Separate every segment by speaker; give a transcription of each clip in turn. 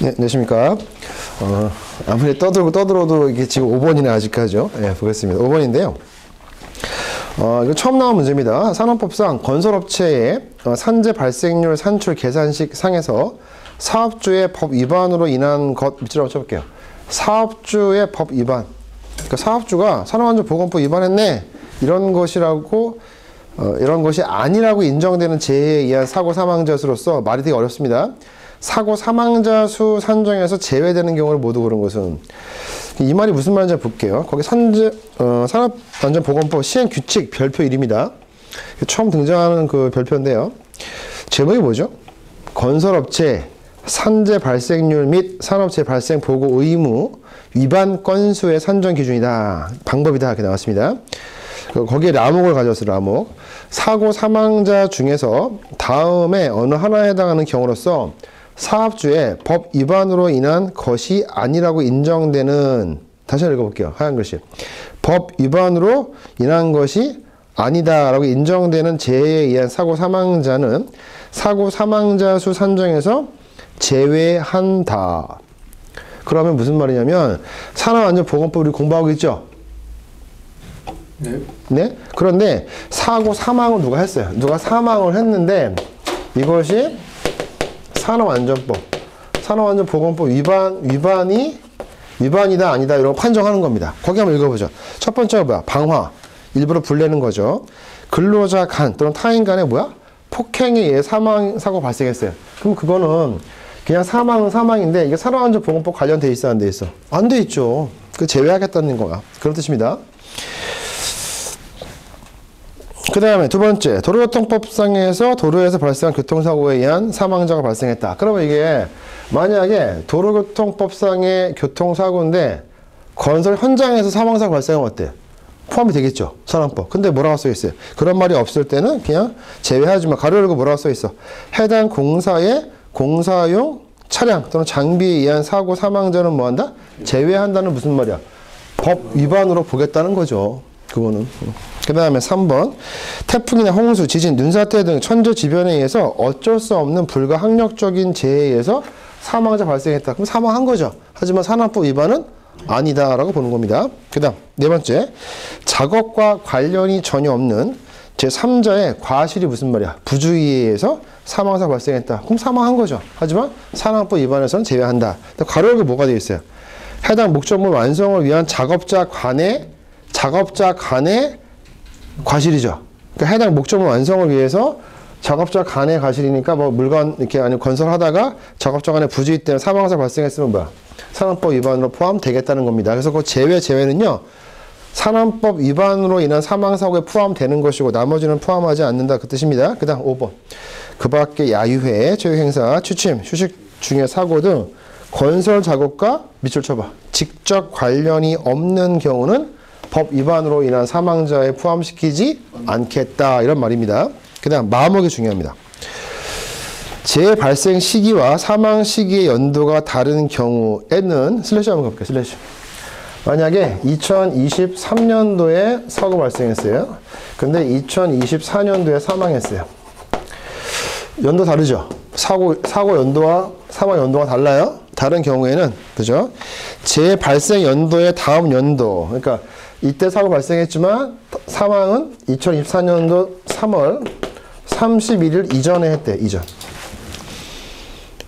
Speaker 1: 네, 안녕하십니까. 아무리 떠들어도 이게 지금 5번이네, 아직까지요. 네, 보겠습니다. 5번인데요. 이거 처음 나온 문제입니다. 산업법상 건설업체의 산재 발생률 산출 계산식 상에서 사업주의 법 위반으로 인한 것, 밑줄 한번 쳐볼게요. 사업주의 법 위반. 그러니까 사업주가 산업안전보건법 위반했네. 이런 것이라고, 이런 것이 아니라고 인정되는 재해에 의한 사고 사망자 수로서 말이 되게 어렵습니다. 사고 사망자 수 산정에서 제외되는 경우를 모두 고른 것은, 이 말이 무슨 말인지 볼게요. 거기 산업안전보건법 시행규칙 별표 1입니다. 처음 등장하는 그 별표인데요. 제목이 뭐죠? 건설업체 산재 발생률 및 산업재해 발생 보고 의무 위반 건수의 산정 기준이다. 방법이다. 이렇게 나왔습니다. 거기에 라목을 가져왔어요. 라목. 사고 사망자 중에서 다음에 어느 하나에 해당하는 경우로서 사업주의 법 위반으로 인한 것이 아니라고 인정되는, 다시 한번 읽어볼게요. 하얀 글씨. 법 위반으로 인한 것이 아니다라고 인정되는 재해에 의한 사고 사망자는 사고 사망자 수 산정에서 제외한다. 그러면 무슨 말이냐면 산업안전보건법 우리 공부하고 있죠? 네. 네? 그런데 사고 사망을 누가 했어요? 누가 사망을 했는데 이것이 산업안전보건법 위반이다 아니다 이런 거 판정하는 겁니다. 거기 한번 읽어보죠. 첫 번째가 뭐야? 방화. 일부러 불내는 거죠. 근로자 간 또는 타인 간에 뭐야? 폭행에 의해 사망 사고 발생했어요. 그럼 그거는 그냥 사망은 사망인데 이게 산업안전보건법 관련돼 있어 안 돼 있어? 안 돼 있죠. 그 제외하겠다는 거야. 그런 뜻입니다. 그 다음에 두 번째, 도로교통법상에서 도로에서 발생한 교통사고에 의한 사망자가 발생했다. 그러면 이게 만약에 도로교통법상의 교통사고인데 건설 현장에서 사망사고 발생하면 어때? 포함이 되겠죠. 산업법. 근데 뭐라고 써있어요? 그런 말이 없을 때는 그냥 제외하지만 가로 열고 뭐라고 써있어? 해당 공사의 공사용 차량 또는 장비에 의한 사고 사망자는 뭐한다? 제외한다는 무슨 말이야? 법 위반으로 보겠다는 거죠. 그거는. 그 다음에 3번. 태풍이나 홍수, 지진, 눈사태 등 천재지변에 의해서 어쩔 수 없는 불가항력적인 재해에 의해서 사망자 발생했다. 그럼 사망한 거죠. 하지만 산업법 위반은 아니다라고 보는 겁니다. 그 다음 네 번째. 작업과 관련이 전혀 없는 제3자의 과실이 무슨 말이야? 부주의에 의해서 사망사 발생했다. 그럼 사망한 거죠. 하지만 산업법 위반에서는 제외한다. 가로 열고 뭐가 되어 있어요? 해당 목적물 완성을 위한 작업자 간의 과실이죠. 그러니까 해당 목적물 완성을 위해서 작업자 간의 과실이니까 뭐 물건 이렇게 아니면 건설하다가 작업자 간의 부주의 때문에 사망사 발생했으면 뭐야? 산업법 위반으로 포함되겠다는 겁니다. 그래서 그 제외는요. 산업법 위반으로 인한 사망사고에 포함되는 것이고 나머지는 포함하지 않는다. 그 뜻입니다. 그 다음 5번. 그 밖에 야유회, 체육행사, 취침, 휴식 중의 사고 등 건설 작업과 밑줄 쳐봐. 직접 관련이 없는 경우는 법 위반으로 인한 사망자에 포함시키지 않겠다. 이런 말입니다. 그 다음 마목이 중요합니다. 재해 발생 시기와 사망 시기의 연도가 다른 경우에는 슬래시 한번 가볼게요. 슬래시. 만약에 2023년도에 사고 발생했어요. 근데 2024년도에 사망했어요. 연도 다르죠? 사고 연도와 사망 연도가 달라요? 다른 경우에는, 그죠? 재해 발생 연도의 다음 연도. 그러니까 이때 사고 발생했지만 사망은 2024년도 3월 31일 이전에 했대.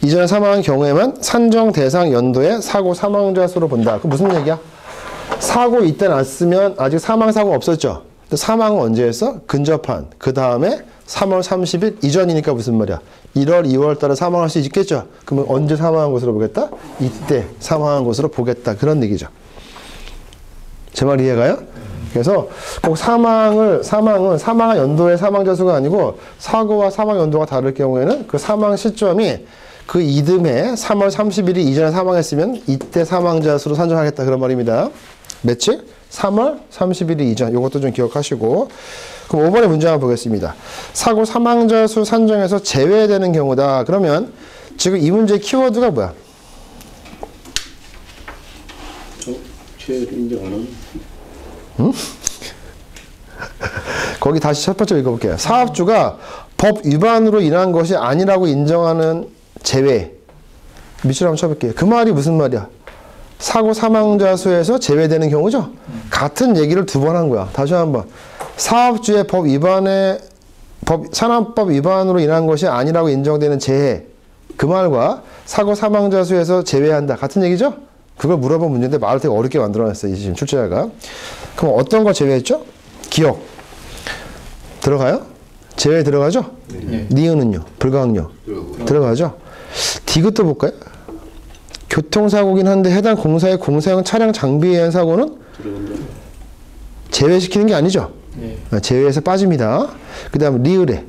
Speaker 1: 이전에 사망한 경우에만 산정 대상 연도의 사고 사망자 수로 본다. 그 무슨 얘기야? 사고 이때 났으면 아직 사망사고가 없었죠. 사망은 언제 했어? 근접한. 그 다음에 3월 30일 이전이니까 무슨 말이야? 1월, 2월 달에 사망할 수 있겠죠? 그러면 언제 사망한 것으로 보겠다? 이때 사망한 것으로 보겠다. 그런 얘기죠. 제 말 이해가요? 그래서 꼭 사망은 사망한 연도의 사망자 수가 아니고 사고와 사망 연도가 다를 경우에는 그 사망 시점이 그 이듬해 3월 30일이 이전에 사망했으면 이때 사망자 수로 산정하겠다. 그런 말입니다. 며칠? 3월 30일이 이전. 이것도 좀 기억하시고. 그럼 5번의 문제 한번 보겠습니다. 사고 사망자 수 산정에서 제외되는 경우다. 그러면 지금 이 문제의 키워드가 뭐야?
Speaker 2: 제외를 인정 안 하는?
Speaker 1: 응? 거기 다시 첫 번째 읽어볼게요. 사업주가 법 위반으로 인한 것이 아니라고 인정하는 제외. 밑줄 한번 쳐볼게요. 그 말이 무슨 말이야? 사고 사망자 수에서 제외되는 경우죠? 같은 얘기를 두 번 한 거야. 다시 한번. 사업주의 산업법 위반으로 인한 것이 아니라고 인정되는 재해. 그 말과 사고 사망자 수에서 제외한다. 같은 얘기죠? 그걸 물어본 문제인데 말을 되게 어렵게 만들어냈어요. 이 지금 출제자가. 그럼 어떤 거 제외했죠? 기억. 들어가요? 제외 들어가죠?
Speaker 2: 네.
Speaker 1: 니은은요? 불가항요? 들어가죠? 디귿도 볼까요? 교통사고긴 한데 해당 공사의 공사용 차량 장비에 의한 사고는 제외시키는 게 아니죠?
Speaker 2: 네.
Speaker 1: 제외해서 빠집니다. 그 다음 리을에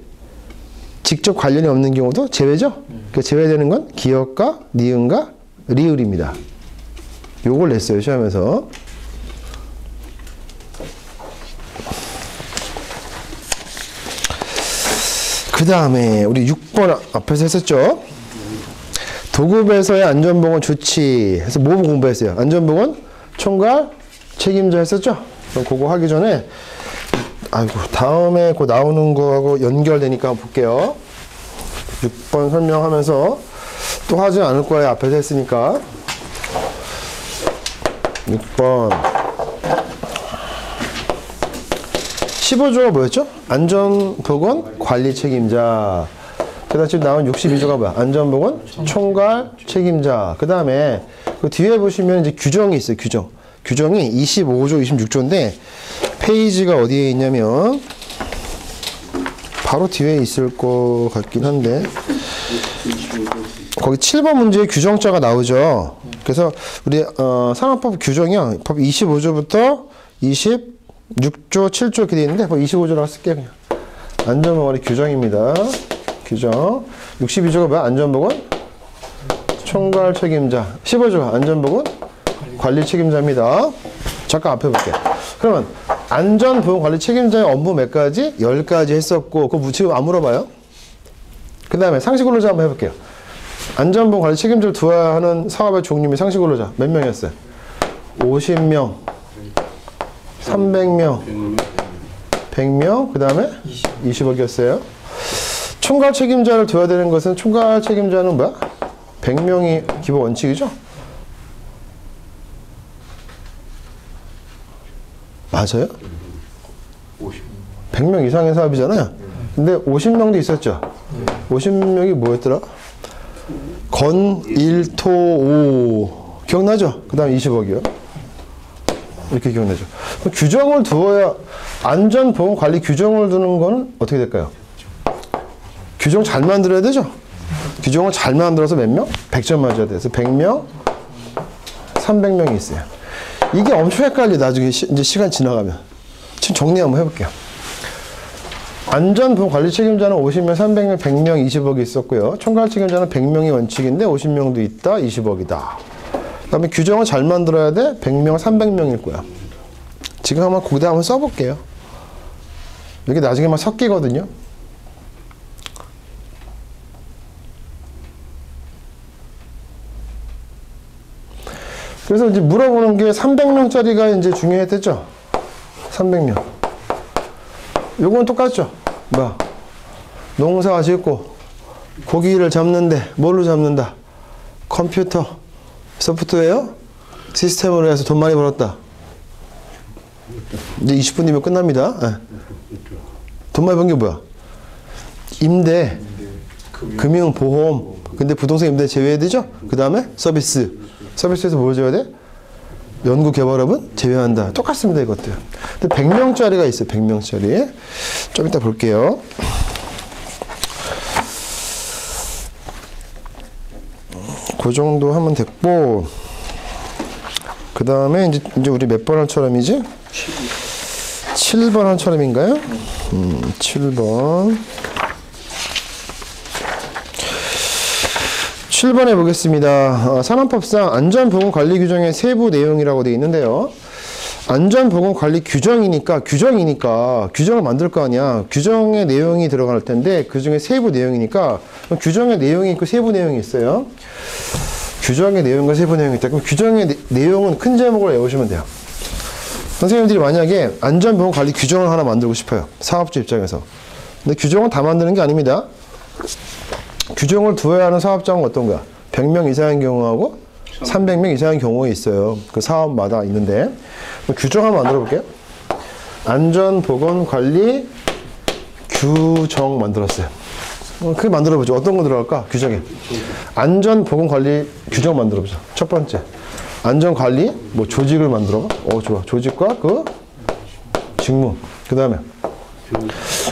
Speaker 1: 직접 관련이 없는 경우도 제외죠? 그 제외되는 건 기억과 니은과 리을입니다. 요걸 냈어요, 시험에서. 그 다음에 우리 6번 앞에서 했었죠? 도급에서의 안전보건 조치 해서 뭐 공부했어요? 안전보건 총괄 책임자 했었죠? 그럼 그거 하기 전에 아이고 다음에 그 나오는 거하고 연결되니까 한번 볼게요. 6번 설명하면서 또 하지 않을 거예요. 앞에서 했으니까. 6번 15조가 뭐였죠? 안전보건 관리 책임자. 그 다음 지금 나온 62조가 뭐야? 안전보건 총괄 책임자. 그 다음에 그 뒤에 보시면 이제 규정이 있어요. 규정이 25조, 26조인데 페이지가 어디에 있냐면 바로 뒤에 있을 것 같긴 한데 거기 7번 문제에 규정자가 나오죠. 그래서 우리 산업법 규정이요. 법 25조부터 26조, 7조 이렇게 되어 있는데 법 25조라고 쓸게요. 그냥. 안전보건의 규정입니다. 규정. 62조가 뭐야? 안전보건 총괄 책임자. 15조가 안전보건 관리 책임자입니다. 잠깐 앞에 볼게요. 그러면 안전보건 관리 책임자의 업무 몇 가지? 10가지 했었고 그거 지금 안 물어봐요? 그 다음에 상시근로자 한번 해볼게요. 안전보건 관리 책임자를 두어야 하는 사업의 종류 및 상시근로자 몇 명이었어요? 50명 300명 100명 그 다음에 20억이었어요. 총괄 책임자를 둬야 되는 것은 총괄 책임자는 뭐야? 100명이 기본 원칙이죠? 맞아요? 100명 이상의 사업이잖아요. 근데 50명도 있었죠? 50명이 뭐였더라? 건, 일, 토, 오. 기억나죠? 그 다음 20억이요. 이렇게 기억나죠? 규정을 두어야, 안전보건관리 규정을 두는 거는 어떻게 될까요? 규정 잘 만들어야 되죠? 규정을 잘 만들어서 몇 명? 100점 맞아야 돼서 100명, 300명이 있어요. 이게 엄청 헷갈려, 나중에 이제 시간 지나가면. 지금 정리 한번 해볼게요. 안전보건관리 책임자는 50명, 300명, 100명, 20억이 있었고요. 총괄 책임자는 100명이 원칙인데 50명도 있다, 20억이다. 그 다음에 규정을 잘 만들어야 돼, 100명, 300명일 거야. 지금 한번 거기다 한번 써볼게요. 이게 나중에 막 섞이거든요. 그래서 이제 물어보는 게 300명짜리가 이제 중요했겠죠? 300명. 요건 똑같죠? 뭐야? 농사 짓고 고기를 잡는데 뭘로 잡는다? 컴퓨터, 소프트웨어, 시스템으로 해서 돈 많이 벌었다. 이제 20분 뒤면 끝납니다. 네. 돈 많이 번 게 뭐야? 임대, 금융, 보험. 근데 부동산 임대 제외해야 되죠? 그 다음에 서비스. 서비스에서 뭘 줘야 돼? 연구 개발업은 제외한다. 똑같습니다, 이것들. 근데 100명짜리가 있어요, 100명짜리. 좀 이따 볼게요. 그 정도 하면 됐고, 그 다음에 이제 우리 몇 번 한 처럼이지? 7번 한 처럼인가요? 7번. 7번에 보겠습니다. 산업법상 안전보건관리 규정의 세부 내용이라고 되어 있는데요. 안전보건관리 규정이니까 규정을 만들 거 아니야. 규정의 내용이 들어갈 텐데 그 중에 세부 내용이니까 규정의 내용이 있고 세부 내용이 있어요. 규정의 내용과 세부 내용이 있다. 그럼 규정의 내용은 큰 제목으로 외우시면 돼요. 선생님들이 만약에 안전보건관리 규정을 하나 만들고 싶어요. 사업주 입장에서. 근데 규정을 다 만드는 게 아닙니다. 규정을 두어야 하는 사업장은 어떤 거야? 100명 이상인 경우하고 300명 이상인 경우가 있어요. 그 사업마다 있는데 규정 한번 만들어 볼게요. 안전보건관리 규정 만들었어요. 그게 만들어 보죠. 어떤 거 들어갈까? 규정에. 안전보건관리 규정 만들어 보죠. 첫 번째. 안전관리, 뭐 조직을 만들어. 좋아. 조직과 그 직무. 그 다음에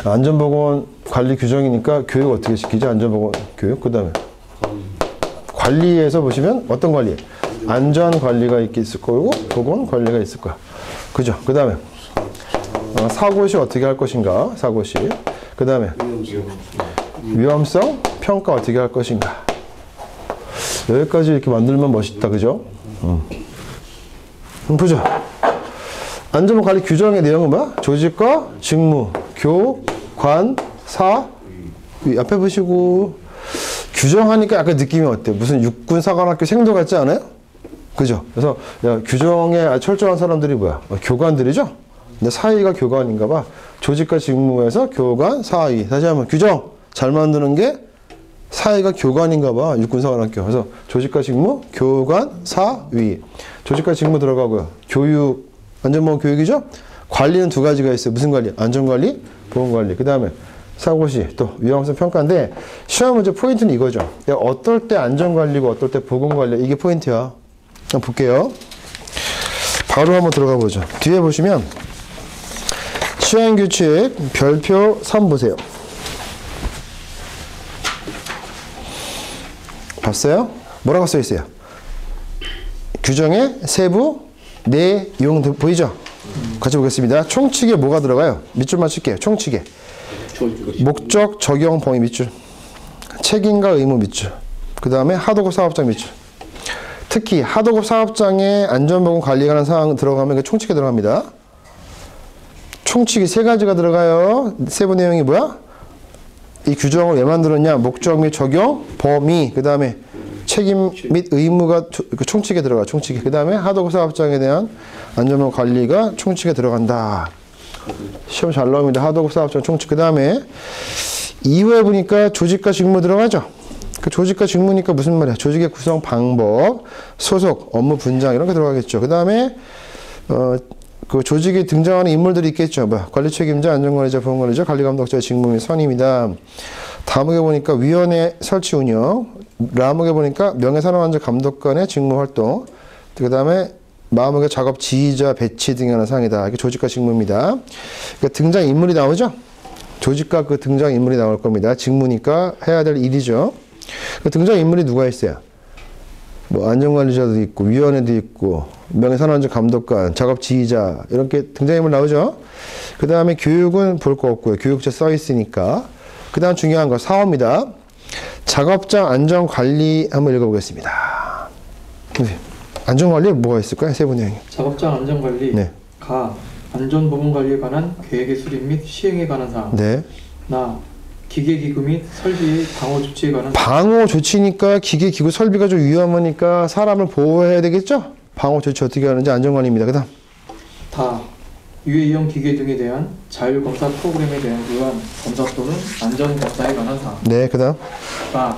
Speaker 1: 안전보건관리 규정이니까 교육 어떻게 시키지? 안전보건 교육. 그 다음에 관리에서 보시면 어떤 관리? 안전관리가 있을 거고 보건관리가 있을 거야. 그죠? 그 다음에 사고시 어떻게 할 것인가? 사고시. 그 다음에 위험성 평가 어떻게 할 것인가? 여기까지 이렇게 만들면 멋있다. 그죠? 보자. 안전관리 규정의 내용은 뭐야? 조직과 직무, 교육, 관, 사, 위. 앞에 보시고 규정하니까 약간 느낌이 어때? 무슨 육군사관학교 생도 같지 않아요? 그죠? 그래서 야, 규정에 철저한 사람들이 뭐야? 교관들이죠? 근데 사위가 교관인가 봐. 조직과 직무에서 교관, 사위. 다시 한번 규정 잘 만드는 게 사위가 교관인가 봐. 육군사관학교. 그래서 조직과 직무, 교관, 사위. 조직과 직무 들어가고요. 교육, 안전보건 교육이죠? 관리는 두 가지가 있어요. 무슨 관리? 안전관리, 보건관리. 그 다음에 사고시, 또 위험성 평가인데 시험 문제 포인트는 이거죠. 어떨 때 안전관리고 어떨 때 보건관리. 이게 포인트야. 한번 볼게요. 바로 한번 들어가 보죠. 뒤에 보시면 시행규칙 별표 3 보세요. 봤어요? 뭐라고 써 있어요? 규정의 세부 내용 보이죠? 같이 보겠습니다. 총칙에 뭐가 들어가요? 밑줄만 칠게요. 총칙에 목적, 적용, 범위 밑줄, 책임과 의무 밑줄, 그 다음에 하도급 사업장 밑줄. 특히 하도급 사업장에 안전보건 관리에 관한 사항 들어가면 그 총칙에 들어갑니다. 총칙이 세 가지가 들어가요. 세부 내용이 뭐야? 이 규정을 왜 만들었냐? 목적 및 적용, 범위, 그 다음에 책임 및 의무가 총칙에 들어가. 총칙에. 그 다음에 하도급 사업장에 대한 안전보건 관리가 총칙에 들어간다. 시험 잘 나옵니다. 하도급 사업장 총칙. 그 다음에 2호에 보니까 조직과 직무 들어가죠. 그 조직과 직무니까 무슨 말이야? 조직의 구성 방법, 소속, 업무 분장 이런 게 들어가겠죠. 그 다음에 그 조직에 등장하는 인물들이 있겠죠. 뭐 관리 책임자, 안전관리자, 보건관리자, 관리감독자의 직무 및 선임이다. 다목에 보니까 위원회 설치 운영, 라목에 보니까 명예산업안전감독관의 직무 활동, 그 다음에 마음의 작업 지휘자 배치 등에 관한 사항이다. 이게 조직과 직무입니다. 그러니까 등장 인물이 나오죠. 조직과 그 등장 인물이 나올 겁니다. 직무니까 해야 될 일이죠. 그 등장 인물이 누가 있어요? 뭐 안전관리자도 있고 위원회도 있고 명예산업안전감독관, 작업 지휘자 이렇게 등장 인물 나오죠. 그 다음에 교육은 볼 거 없고요. 교육자 써 있으니까. 그 다음 중요한 거 사업입니다. 작업장 안전관리 한번 읽어보겠습니다. 안전관리에 뭐가 있을까요? 세부 내용이.
Speaker 2: 작업장 안전관리.
Speaker 1: 네.
Speaker 2: 가. 안전보건관리에 관한 계획의 수립 및 시행에 관한 사항.
Speaker 1: 네.
Speaker 2: 나. 기계기구 및 설비의 방호 조치에 관한
Speaker 1: 방호 조치니까 기계기구 설비가 좀 위험하니까 사람을 보호해야 되겠죠? 방호 조치 어떻게 하는지 안전관리입니다. 그 다음.
Speaker 2: 다. 유해이용 기계 등에 대한 자율검사 프로그램에 대한 유한 검사 또는 안전검사에 관한 사항.
Speaker 1: 네. 그 다음.
Speaker 2: 나.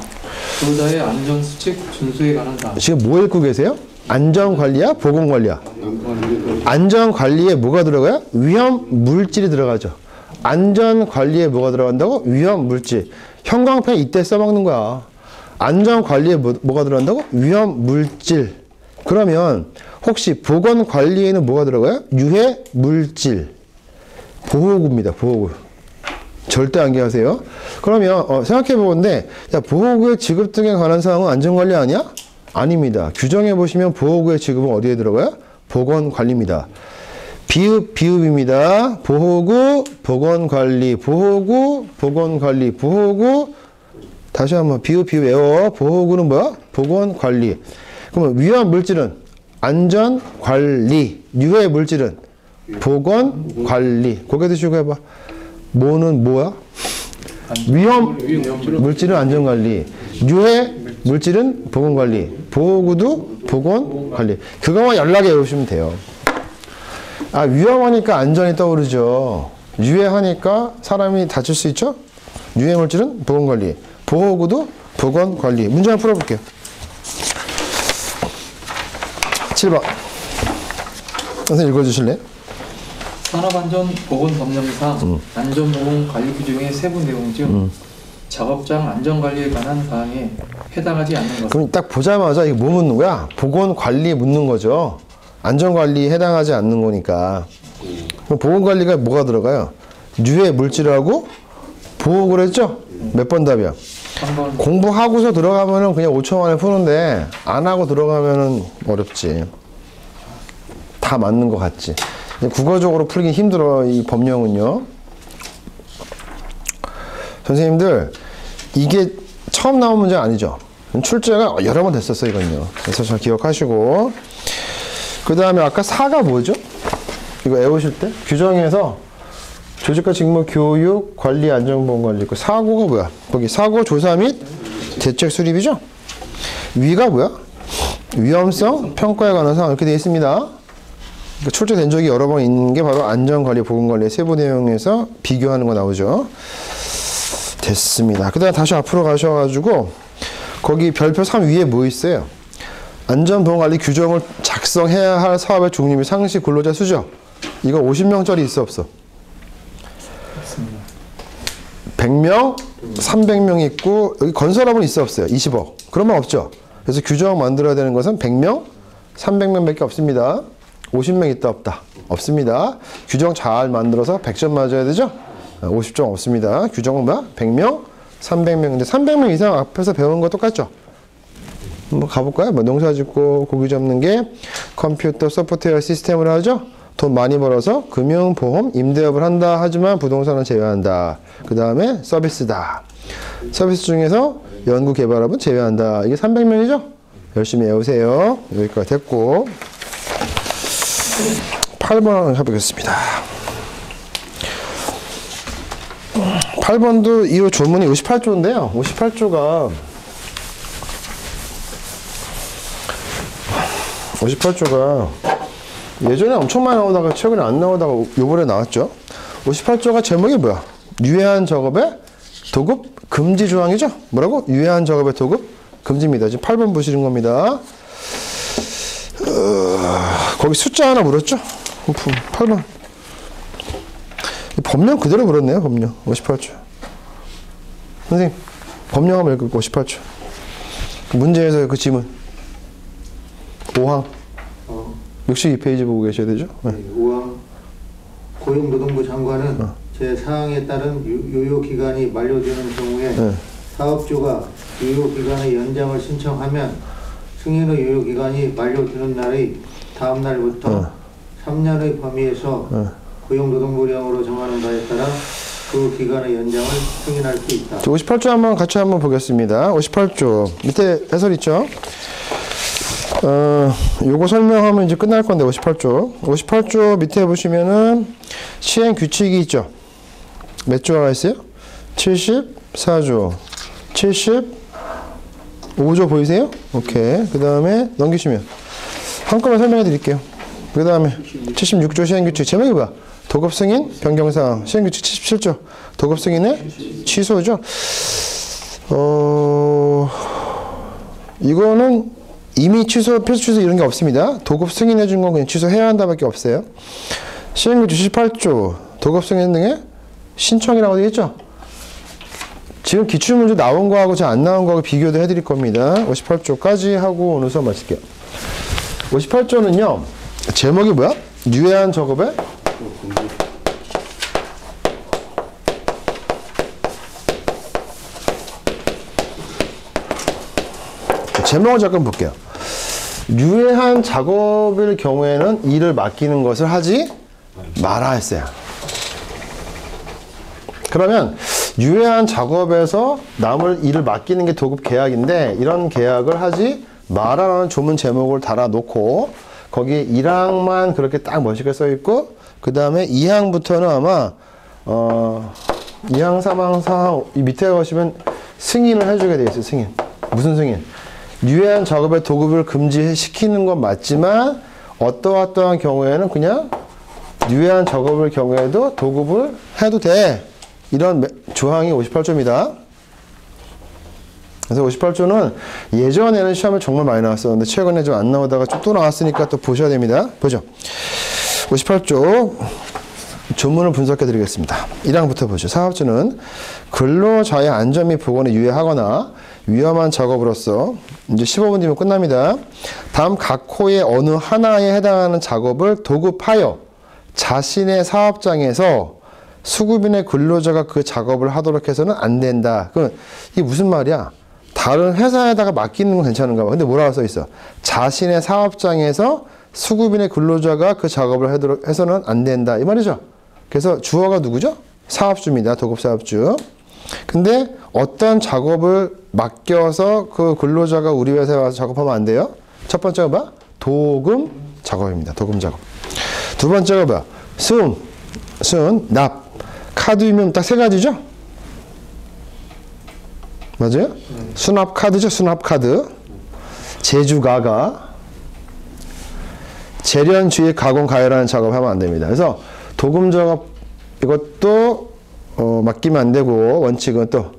Speaker 2: 근로자의 안전수칙 준수에 관한 사항.
Speaker 1: 지금 뭐 읽고 계세요? 안전관리야? 보건관리야? 안전관리에 뭐가 들어가요? 위험 물질이 들어가죠. 안전관리에 뭐가 들어간다고? 위험 물질. 형광펜 이때 써먹는 거야. 안전관리에 뭐가 들어간다고? 위험 물질. 그러면 혹시 보건관리에는 뭐가 들어가요? 유해 물질. 보호구입니다. 보호구. 절대 안 기하세요. 그러면 생각해 보건데 보호구의 지급 등에 관한 사항은 안전관리 아니야? 아닙니다. 규정해 보시면 보호구의 지급은 어디에 들어가요? 보건관리입니다. 비읍입니다. 보호구, 보건관리, 보호구, 보건관리, 보호구. 다시 한번 비읍 외워. 보호구는 뭐야? 보건관리. 그러면 위험 물질은 안전관리, 유해 물질은 보건관리. 고개 드시고 해봐. 뭐는 뭐야? 위험 물질은 안전관리, 유해 물질은 보건관리, 보호구도 보건관리. 그거만 연락해 오시면 돼요. 위험하니까 안전이 떠오르죠. 유해하니까 사람이 다칠 수 있죠. 유해 물질은 보건관리, 보호구도 보건관리. 문제 한번 풀어볼게요. 7번. 선생님 읽어주실래요?
Speaker 2: 산업안전보건법령상 안전보건관리 규정의 세부 내용 중 작업장 안전관리에 관한 사항에 해당하지 않는 것은
Speaker 1: 그럼 딱 보자마자 이게 뭐 묻는 거야? 보건관리 묻는 거죠. 안전관리에 해당하지 않는 거니까. 그럼 보건관리가 뭐가 들어가요? 유해 물질하고 보호 그랬죠? 몇 번 답이야?
Speaker 2: 3번
Speaker 1: 공부하고서 들어가면은 그냥 5초 만에 푸는데 안 하고 들어가면은 어렵지. 다 맞는 것 같지. 국어적으로 풀기 힘들어 이 법령은요. 선생님들 이게 처음 나온 문제 아니죠. 출제가 여러 번 됐었어 이건요. 그래서 잘 기억하시고. 그 다음에 아까 4가 뭐죠? 이거 외우실 때 규정에서 조직과 직무 교육 관리 안전보건관리 있고 4고가 뭐야? 거기 사고 조사 및 대책 수립이죠. 위가 뭐야? 위험성 평가에 관한 사항 이렇게 되어 있습니다. 출제된 적이 여러 번 있는 게 바로 안전관리 보건관리의 세부 내용에서 비교하는 거 나오죠. 됐습니다. 그 다음에 다시 앞으로 가셔가지고 거기 별표 3 위에 뭐 있어요? 안전보건관리 규정을 작성해야 할 사업의 종류 및 상시 근로자 수죠. 이거 50명짜리 있어 없어? 100명, 300명 있고 여기 건설업은 있어 없어요? 20억. 그러면 없죠. 그래서 규정 만들어야 되는 것은 100명, 300명밖에 없습니다. 50명 있다 없다? 없습니다. 규정 잘 만들어서 100점 맞아야 되죠? 50점 없습니다. 규정은 뭐야? 100명, 300명인데 300명 이상 앞에서 배운 거 똑같죠? 한번 가볼까요? 뭐 농사 짓고 고기 잡는 게 컴퓨터 소프트웨어 시스템으로 하죠? 돈 많이 벌어서 금융, 보험, 임대업을 한다 하지만 부동산은 제외한다. 그 다음에 서비스다. 서비스 중에서 연구 개발업은 제외한다. 이게 300명이죠? 열심히 외우세요. 여기까지 됐고 8번 해보겠습니다. 8번도 이 조문이 58조인데요. 58조가 예전에 엄청 많이 나오다가 최근에 안 나오다가 요번에 나왔죠. 58조가 제목이 뭐야? 유해한 작업의 도급 금지 조항이죠? 뭐라고? 유해한 작업의 도급 금지입니다. 지금 8번 보시는 겁니다. 거기 숫자 하나 물었죠? 8번. 법령 그대로 물었네요. 법령 58조. 선생님 법령 한번 읽고 58조. 문제에서 그 지문 5항 62페이지 보고 계셔야 되죠?
Speaker 3: 네. 5항 고용노동부 장관은 제4항에 따른 유효기간이 만료되는 경우에 사업주가 유효기간의 연장을 신청하면 승인의 유효기간이 만료되는 날의 다음 날부터 3년의 범위에서 고용노동부령으로 정하는 바에 따라 그 기간의 연장을 승인할 수 있다.
Speaker 1: 58조 한번 같이 한번 보겠습니다. 58조 밑에 해설 있죠? 요거 설명하면 이제 끝날 건데 58조 밑에 보시면은 시행 규칙이 있죠. 몇 조가 있어요? 74조 75조 보이세요? 오케이. 그 다음에 넘기시면 한꺼번에 설명해 드릴게요. 그 다음에 76조 시행규칙 제목이 뭐야? 도급승인 변경사항 시행규칙 77조 도급승인의 취소죠. 이거는 이미 취소, 필수 취소 이런 게 없습니다. 도급 승인해 준 건 그냥 취소해야 한다밖에 없어요. 시행규칙 78조 도급 승인 등의 신청이라고 되어 있죠. 지금 기출문제 나온 거하고 잘 안 나온 거하고 비교도 해드릴 겁니다. 58조까지 하고 오늘 수업 마칠게요. 58조는요 제목이 뭐야? 유해한 작업의 제목을 잠깐 볼게요. 유해한 작업일 경우에는 일을 맡기는 것을 하지 마라 했어요. 그러면 유해한 작업에서 남을 일을 맡기는 게 도급 계약인데 이런 계약을 하지 마라라는 조문 제목을 달아놓고 거기에 1항만 그렇게 딱 멋있게 써있고 그 다음에 2항부터는 아마 2항, 3항, 4항 이 밑에 가시면 승인을 해주게 되어 있어요. 승인. 무슨 승인? 유해한 작업의 도급을 금지시키는 건 맞지만 어떠한 경우에는 그냥 유해한 작업의 경우에도 도급을 해도 돼. 이런 조항이 58조입니다. 그래서 58조는 예전에는 시험에 정말 많이 나왔었는데 최근에 좀 안 나오다가 좀 또 나왔으니까 또 보셔야 됩니다. 보죠. 58조 조문을 분석해 드리겠습니다. 1항부터 보죠. 사업주는 근로자의 안전 및 보건에 유해하거나 위험한 작업으로서 이제 15분 뒤면 끝납니다. 다음 각 호의 어느 하나에 해당하는 작업을 도급하여 자신의 사업장에서 수급인의 근로자가 그 작업을 하도록 해서는 안 된다. 그럼 이게 무슨 말이야? 다른 회사에다가 맡기는 건 괜찮은가 봐. 근데 뭐라고 써 있어? 자신의 사업장에서 수급인의 근로자가 그 작업을 하도록 해서는 안 된다. 이 말이죠. 그래서 주어가 누구죠? 사업주입니다. 도급사업주. 근데 어떤 작업을 맡겨서 그 근로자가 우리 회사에 와서 작업하면 안 돼요? 첫 번째가 뭐야? 도금 작업입니다. 도금 작업. 두 번째가 뭐야? 순, 납. 카드이면 딱 세 가지죠? 맞아요? 수납 카드죠? 수납 카드. 제주가가. 재련, 주입, 가공, 가열하는 작업하면 안 됩니다. 그래서 도금 작업 이것도 맡기면 안 되고 원칙은 또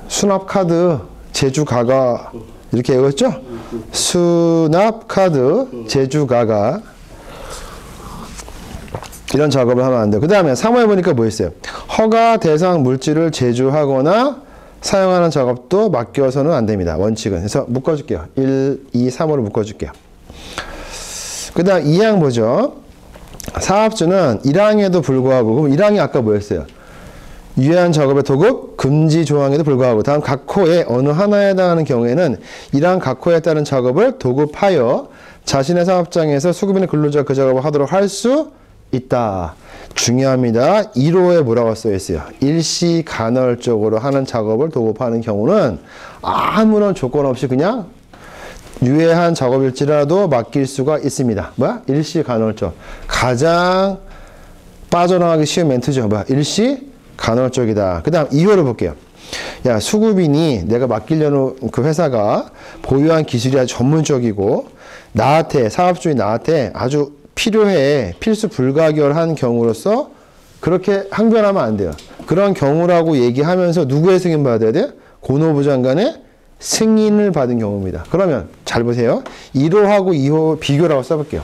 Speaker 1: 수납 카드, 제주 가가 이렇게 외웠죠? 수납 카드, 제주 가가 이런 작업을 하면 안 돼요. 그 다음에 3호에 보니까 뭐 있어요? 허가 대상 물질을 제조하거나 사용하는 작업도 맡겨서는 안 됩니다. 원칙은. 그래서 묶어줄게요. 1, 2, 3호를 묶어줄게요. 그 다음 2항 보죠. 사업주는 1항에도 불구하고, 그럼 1항이 아까 뭐였어요? 유해한 작업의 도급 금지 조항에도 불구하고 다음 각 호의 어느 하나에 해당하는 경우에는 1항 각 호에 따른 작업을 도급하여 자신의 사업장에서 수급인의 근로자가 그 작업을 하도록 할 수 있다. 중요합니다. 1호에 뭐라고 써 있어요? 일시 간헐적으로 하는 작업을 도급하는 경우는 아무런 조건 없이 그냥 유해한 작업일지라도 맡길 수가 있습니다. 뭐야? 일시 간헐적. 가장 빠져나가기 쉬운 멘트죠. 뭐야? 일시 간헐적이다. 그 다음 2호를 볼게요. 야, 수급인이 내가 맡기려는 그 회사가 보유한 기술이 아주 전문적이고 나한테, 사업주인 나한테 아주 필요해, 필수 불가결한 경우로서 그렇게 항변하면 안 돼요. 그런 경우라고 얘기하면서 누구의 승인 받아야 돼? 고노부 장관의 승인을 받은 경우입니다. 그러면 잘 보세요. 1호하고 2호 비교라고 써볼게요.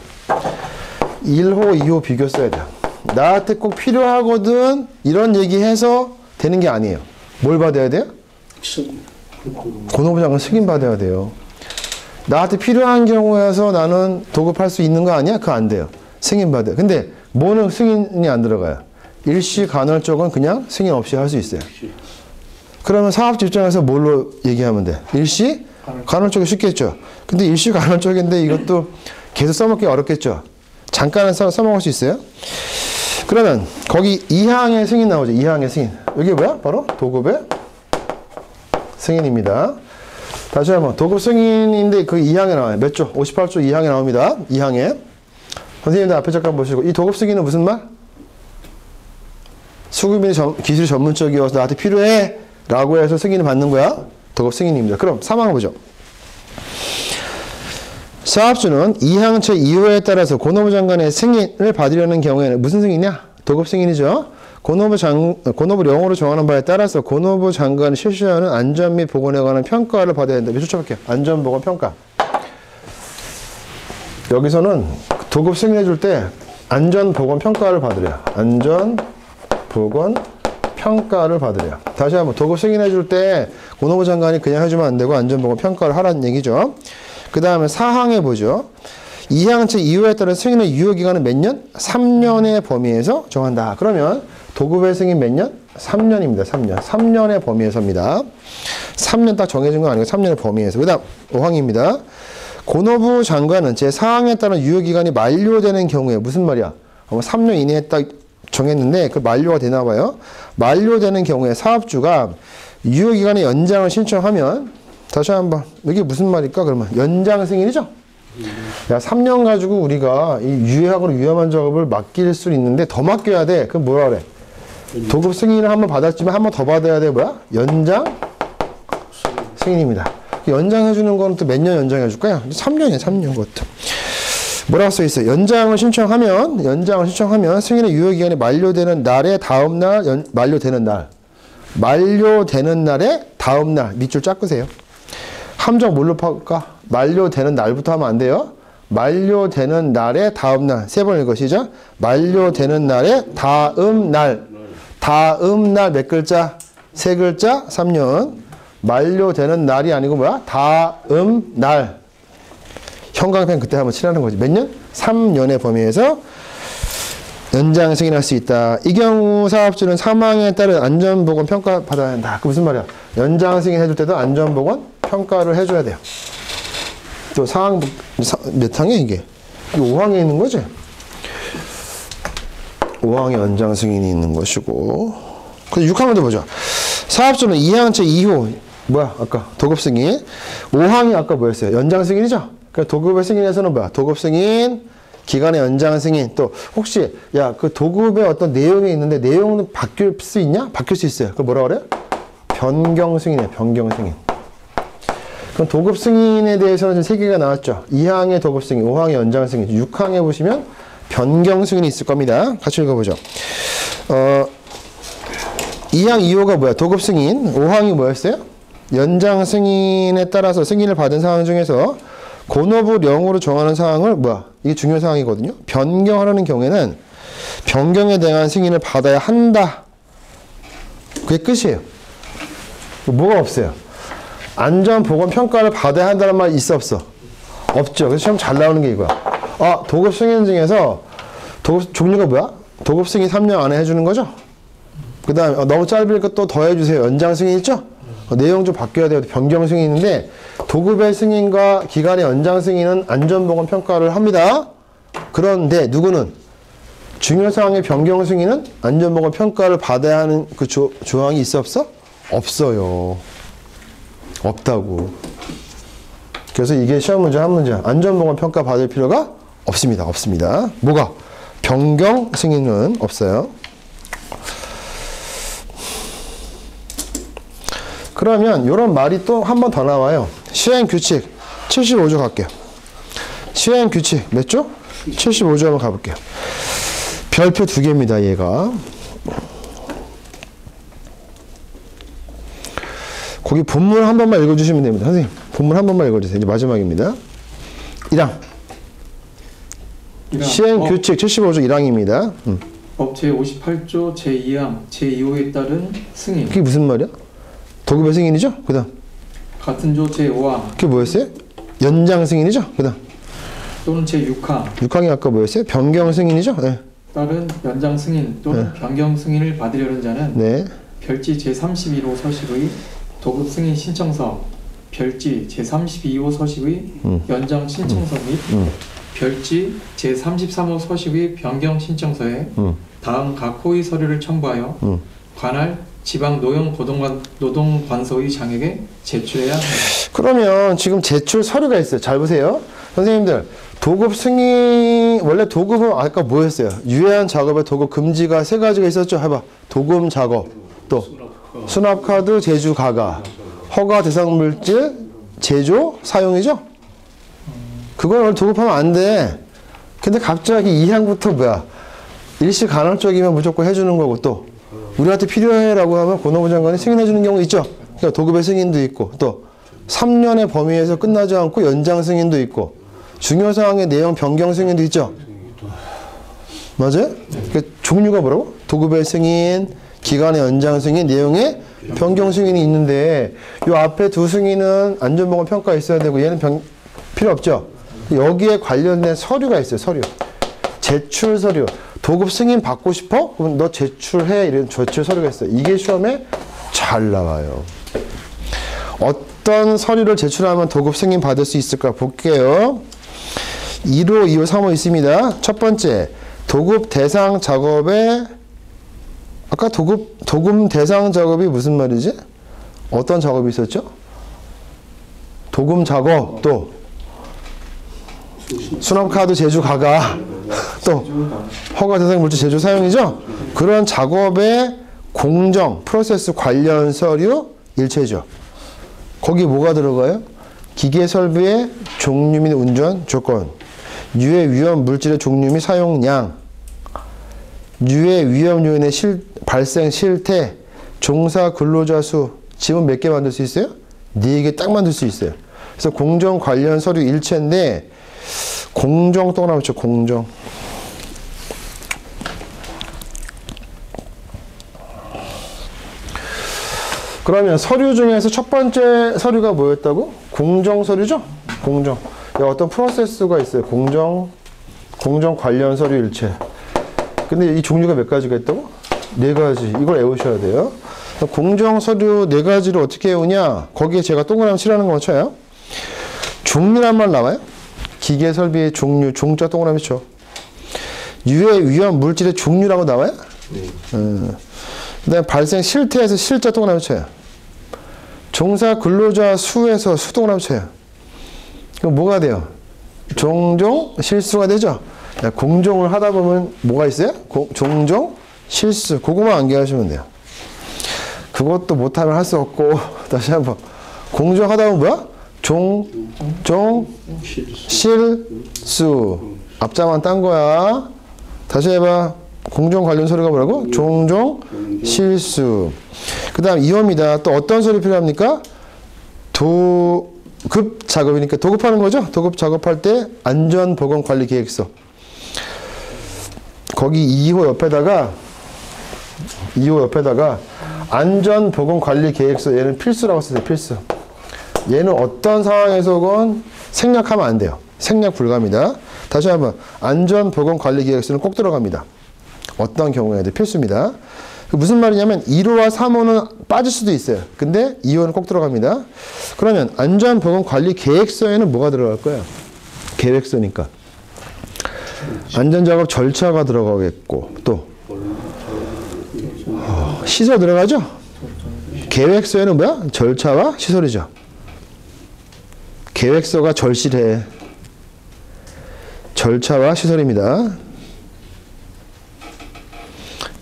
Speaker 1: 1호, 2호 비교 써야 돼요. 나한테 꼭 필요하거든 이런 얘기해서 되는 게 아니에요. 뭘 받아야 돼요? 고노부 장관 승인 받아야 돼요. 나한테 필요한 경우에서 나는 도급할 수 있는 거 아니야? 그거 안 돼요. 승인 받아요. 근데 뭐는 승인이 안 들어가요? 일시 간헐적은 그냥 승인 없이 할 수 있어요. 그러면 사업주 입장에서 뭘로 얘기하면 돼? 일시 간헐적이 쉽겠죠. 근데 일시 간헐적인데 이것도 계속 써먹기 어렵겠죠. 잠깐은 써먹을 수 있어요. 그러면 거기 2항의 승인 나오죠. 2항의 승인. 이게 뭐야? 바로 도급의 승인입니다. 다시 한번 도급 승인인데 그 2항에 나와요. 몇 조? 58조 2항에 나옵니다. 2항에. 선생님들 앞에 잠깐 보시고 이 도급 승인은 무슨 말? 수급인이 기술이 전문적이어서 나한테 필요해 라고 해서 승인을 받는 거야. 도급 승인입니다. 그럼 3항 보죠. 사업주는 2항 제2호에 따라서 고노부 장관의 승인을 받으려는 경우에는 무슨 승인이냐? 도급 승인이죠. 고노부령으로 정하는 바에 따라서 고노부 장관이 실시하는 안전 및 보건에 관한 평가를 받아야 된다. 몇 초 쳐볼게요. 안전 보건 평가. 여기서는 도급 승인해 줄 때 안전 보건 평가를 받으래요. 안전 보건 평가를 받으래요. 다시 한번 도급 승인해 줄 때 고노부 장관이 그냥 해주면 안 되고 안전 보건 평가를 하라는 얘기죠. 그 다음에 4항에 보죠. 2항 제2호에 따른 승인의 유효기간은 몇 년? 3년의 범위에서 정한다. 그러면 도급의 승인 몇 년? 3년입니다. 3년. 3년의 범위에서입니다. 3년 딱 정해진 건 아니고 3년의 범위에서. 그 다음 5항입니다. 고노부 장관은 제4항에 따른 유효기간이 만료되는 경우에 무슨 말이야? 3년 이내에 딱 정했는데 그 만료가 되나 봐요. 만료되는 경우에 사업주가 유효기간의 연장을 신청하면 다시 한번 이게 무슨 말일까? 그러면 연장 승인이죠? 야, 3년 가지고 우리가 이 유해하고 위험한 작업을 맡길 수 있는데 더 맡겨야 돼. 그럼 뭐라 그래? 도급 승인을 한번 받았지만 한 번 더 받아야 돼. 뭐야? 연장 승인입니다. 연장해주는 거는 또 몇 년 연장해 줄 거야? 3년이야, 3년 그것도. 뭐라고 써 있어요? 연장을 신청하면 승인의 유효기간이 만료되는 날의 다음 날, 만료되는 날의 다음 날, 밑줄 짝으세요. 함정 뭘로 파까? 만료되는 날부터 하면 안 돼요. 만료되는 날의 다음 날. 3번 읽어, 시작. 만료되는 날의 다음 날. 다음 날 몇 글자? 3글자, 3년. 만료되는 날이 아니고 뭐야? 다음 날. 형광펜 그때 한번 칠하는 거지. 몇 년? 3년의 범위에서 연장 승인할 수 있다. 이 경우 사업주는 사망에 따른 안전보건 평가 받아야 한다. 그 무슨 말이야? 연장 승인 해줄 때도 안전보건 평가를 해줘야 돼요. 또 사항 몇 항이야 이게? 이게 5항에 있는 거지? 5항에 연장 승인이 있는 것이고. 그래서 6항을 보죠. 사업주는 2항 제 2호 뭐야 아까 도급 승인. 5항이 아까 뭐였어요? 연장 승인이죠? 그러니까 도급의 승인에서는 뭐야? 도급 승인, 기간의 연장 승인. 또 혹시 야 그 도급에 어떤 내용이 있는데 내용은 바뀔 수 있냐? 바뀔 수 있어요. 그걸 뭐라 그래요? 변경 승인이에요. 변경 승인. 그럼 도급 승인에 대해서는 지금 3개가 나왔죠. 2항의 도급 승인, 5항의 연장 승인, 6항에 보시면 변경 승인이 있을 겁니다. 같이 읽어보죠. 2항 2호가 뭐야? 도급 승인. 5항이 뭐였어요? 연장 승인에 따라서 승인을 받은 사항 중에서 본업을 0으로 정하는 사항을 뭐야? 이게 중요한 사항이거든요. 변경하려는 경우에는 변경에 대한 승인을 받아야 한다. 그게 끝이에요. 뭐가 없어요? 안전보건 평가를 받아야 한다는 말 있어 없어? 없죠. 그래서 시험 잘 나오는 게 이거야. 아, 도급 승인 중에서 도급 종류가 뭐야? 도급 승인 3년 안에 해주는 거죠? 그 다음에 너무 짧으니까 또 더 해주세요. 연장 승인 있죠? 내용 좀 바뀌어야 돼요. 변경 승인인데 도급의 승인과 기간의 연장 승인은 안전보건 평가를 합니다. 그런데 누구는 중요사항의 변경 승인은 안전보건 평가를 받아야 하는 그 조항이 있어 없어? 없어요. 없다고. 그래서 이게 시험 문제 한 문제. 안전보건 평가 받을 필요가 없습니다. 없습니다. 뭐가? 변경 승인은 없어요. 그러면 이런 말이 또 한 번 더 나와요. 시행규칙 75조 갈게요. 시행규칙 몇 조? 75조 한번 가볼게요. 별표 2개입니다. 얘가. 거기 본문 한 번만 읽어주시면 됩니다. 선생님 본문 한 번만 읽어주세요. 이제 마지막입니다. 1항 시행규칙 75조 1항입니다.
Speaker 2: 법 제58조 제2항 제2호에 따른 승인.
Speaker 1: 그게 무슨 말이야? 도급의 승인이죠? 그 다음
Speaker 2: 같은 조 제5항
Speaker 1: 그게 뭐였어요? 연장 승인이죠? 그 다음
Speaker 2: 또는 제6항
Speaker 1: 6항이 아까 뭐였어요? 변경 승인이죠? 네.
Speaker 2: 따른 연장 승인 또는 변경 승인을 받으려는 자는
Speaker 1: 네.
Speaker 2: 별지 제31호 서식의 도급 승인 신청서, 별지 제32호 서식의 연장 신청서 및 별지 제33호 서식의 변경 신청서에 다음 각 호의 서류를 첨부하여 관할 지방 노동관서의 장에게 제출해야 합니다.
Speaker 1: 그러면 지금 제출 서류가 있어요. 잘 보세요. 선생님들 도급 승인 원래 도급은 아까 뭐였어요? 유해한 작업에 도급 금지가 3가지가 있었죠. 해봐. 도금 작업 또 수납카드 제조 가가 허가 대상 물질 제조 사용이죠. 그걸 원래 도급하면 안 돼. 근데 갑자기 2항부터 뭐야? 일시 간헐적이면 무조건 해주는 거고 또 우리한테 필요해라고 하면 고노부 장관이 승인해주는 경우 있죠. 그러니까 도급의 승인도 있고 또 3년의 범위에서 끝나지 않고 연장 승인도 있고 중요사항의 내용 변경 승인도 있죠. 맞아요? 그러니까 종류가 뭐라고? 도급의 승인, 기간의 연장 승인, 내용의 변경 승인이 있는데 이 앞에 두 승인은 안전보건 평가 있어야 되고 얘는 필요 없죠. 여기에 관련된 서류가 있어요. 서류. 제출 서류. 도급 승인 받고 싶어? 그럼 너 제출해. 이런 제출 서류가 있어요. 이게 시험에 잘 나와요. 어떤 서류를 제출하면 도급 승인 받을 수 있을까 볼게요. 1호, 2호, 3호 있습니다. 첫 번째, 도급 대상 작업에 아까 도금 대상 작업이 무슨 말이지? 어떤 작업이 있었죠? 도금 작업, 또 수납카드 제조 가가, 또 허가 대상 물질 제조 사용이죠? 그런 작업의 공정, 프로세스 관련 서류 일체죠. 거기 뭐가 들어가요? 기계 설비의 종류 및 운전 조건, 유해 위험 물질의 종류 및 사용량, 유해 위험 요인의 발생 실태, 종사 근로자 수, 지문 몇 개 만들 수 있어요? 4개 딱 만들 수 있어요. 그래서 공정 관련 서류 일체인데 공정 또 나오죠. 공정. 그러면 서류 중에서 첫 번째 서류가 뭐였다고? 공정 서류죠? 공정. 어떤 프로세스가 있어요. 공정 관련 서류 일체. 근데 이 종류가 몇 가지가 있다고? 4가지. 이걸 외우셔야 돼요. 공정 서류 4가지를 어떻게 외우냐? 거기에 제가 동그라미 칠하는 거 쳐요. 종류란 말 나와요? 기계 설비의 종류, 종자 동그라미 쳐. 유해 위험 물질의 종류라고 나와요? 네. 그다음에 발생 실태에서 실자 동그라미 쳐요. 종사 근로자 수에서 수 동그라미 쳐요. 그럼 뭐가 돼요? 종종 실수가 되죠? 공정을 하다 보면 뭐가 있어요? 종종 실수. 그거만 암기하시면 돼요. 그것도 못하면 할 수 없고 다시 한번 공정하다 보면 뭐야? 종종 실수. 앞자만 딴 거야. 다시 해봐. 공정 관련 서류가 뭐라고? 종종 실수. 그 다음 2호입니다. 또 어떤 서류 필요합니까? 도급 작업이니까 도급하는 거죠? 도급 작업할 때 안전보건관리계획서. 거기 2호 옆에다가 안전보건관리계획서 얘는 필수라고 쓰세요. 필수. 얘는 어떤 상황에서건 생략하면 안 돼요. 생략 불가입니다. 다시 한번 안전보건관리계획서는 꼭 들어갑니다. 어떤 경우에도 필수입니다. 무슨 말이냐면 1호와 3호는 빠질 수도 있어요. 근데 2호는 꼭 들어갑니다. 그러면 안전보건관리계획서에는 뭐가 들어갈 거예요? 계획서니까. 안전작업 절차가 들어가겠고 또 시설 들어가죠? 계획서에는 뭐야? 절차와 시설이죠. 계획서가 절실해. 절차와 시설입니다.